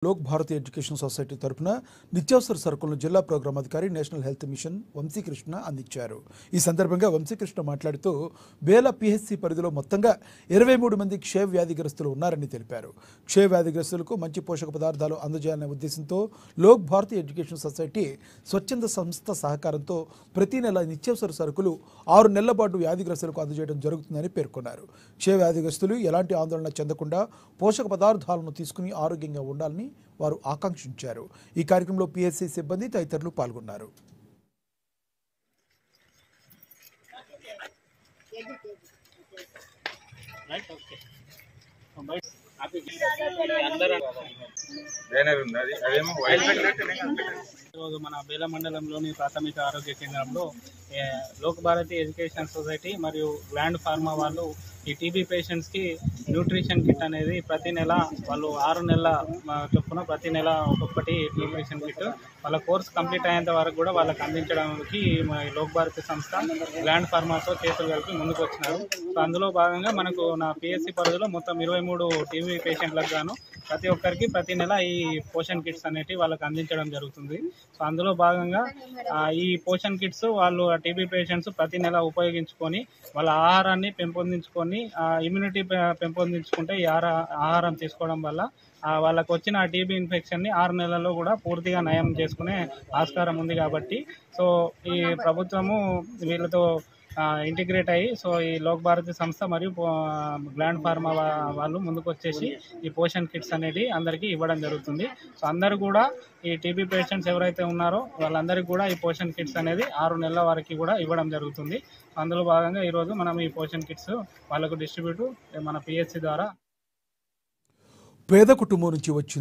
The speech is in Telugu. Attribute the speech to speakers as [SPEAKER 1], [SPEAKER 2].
[SPEAKER 1] లోక్ భారతి ఎడ్యుకేషన్ సొసైటీ తరపున నిత్యావసర సరుకులను జిల్లా ప్రోగ్రాం అధికారి నేషనల్ హెల్త్ మిషన్ వంశీకృష్ణ అందించారు. ఈ సందర్భంగా వంశీకృష్ణ మాట్లాడుతూ బేల పిహెచ్సి పరిధిలో మొత్తంగా 23 మంది క్షయ వ్యాధిగ్రస్తులు ఉన్నారని తెలిపారు. క్షయ వ్యాధిగ్రస్తులకు మంచి పోషక పదార్థాలు అందజేయాలనే ఉద్దేశంతో లోక్ భారతి ఎడ్యుకేషన్ సొసైటీ స్వచ్ఛంద సంస్థ సహకారంతో ప్రతి నెల నిత్యావసర సరుకులు 6 నెలల పాటు వ్యాధిగ్రస్తులకు అందజేయడం జరుగుతుందని పేర్కొన్నారు. క్షయ వ్యాధిగ్రస్తులు ఎలాంటి ఆందోళన చెందకుండా పోషక పదార్థాలను తీసుకుని ఆరోగ్యంగా ఉండాలని వారు ఆకాంక్షించారు. ఈ కార్యక్రమంలో పిఎస్సి సిబ్బంది తదితరులు పాల్గొన్నారు.
[SPEAKER 2] ఈరోజు మన బేల మండలంలోని ప్రాథమిక ఆరోగ్య కేంద్రంలో లోక్ భారతి ఎడ్యుకేషన్ సొసైటీ మరియు గ్లాండ్ ఫార్మా వాళ్ళు ఈ టీబీ పేషెంట్స్కి న్యూట్రిషన్ కిట్ అనేది ప్రతి నెల వాళ్ళు 6 నెలల చొప్పున ప్రతి నెల ఒక్కొక్కటి న్యూట్రిషన్ కిట్ వాళ్ళ కోర్స్ కంప్లీట్ అయ్యేంత వరకు కూడా వాళ్ళకి అందించడానికి లోక్ భారతి సంస్థ గ్లాండ్ ఫార్మాతో చేతులు కలిపి ముందుకు వచ్చినారు. సో అందులో భాగంగా మనకు నా పిఎస్సి పరిధిలో మొత్తం 23 టీబీ పేషెంట్లకు గాను ప్రతి ఒక్కరికి ప్రతి నెల ఈ పోషన్ కిట్స్ అనేవి వాళ్ళకి అందించడం జరుగుతుంది. సో అందులో భాగంగా ఈ పోషన్ కిట్స్ వాళ్ళు టీబీ పేషెంట్స్ ప్రతి నెల ఉపయోగించుకొని వాళ్ళ ఆహారాన్ని పెంపొందించుకొని ఇమ్యూనిటీ పెంపొందించుకుంటే ఈ ఆహారం తీసుకోవడం వల్ల వాళ్ళకు వచ్చిన టీబీ ఇన్ఫెక్షన్ని 6 నెలల్లో కూడా పూర్తిగా నయం చేసుకునే ఆస్కారం ఉంది. కాబట్టి సో ఈ ప్రభుత్వము వీళ్ళతో ఇంటిగ్రేట్ అయ్యి సో ఈ లోక్ భారతి సంస్థ మరియు గ్లాండ్ ఫార్మా వాళ్ళు ముందుకు వచ్చేసి ఈ పోషన్ కిట్స్ అనేది అందరికీ ఇవ్వడం జరుగుతుంది. సో అందరూ కూడా ఈ టీబీ పేషెంట్స్ ఎవరైతే ఉన్నారో వాళ్ళందరికీ కూడా ఈ పోషన్ కిట్స్ అనేది 6 నెలల వరకు కూడా ఇవ్వడం జరుగుతుంది. అందులో భాగంగా ఈరోజు మనం ఈ పోషన్ కిట్స్ వాళ్ళకు డిస్ట్రిబ్యూట్ మన పిహెచ్సి ద్వారా
[SPEAKER 1] పేద కుటుంబం నుంచి వచ్చిన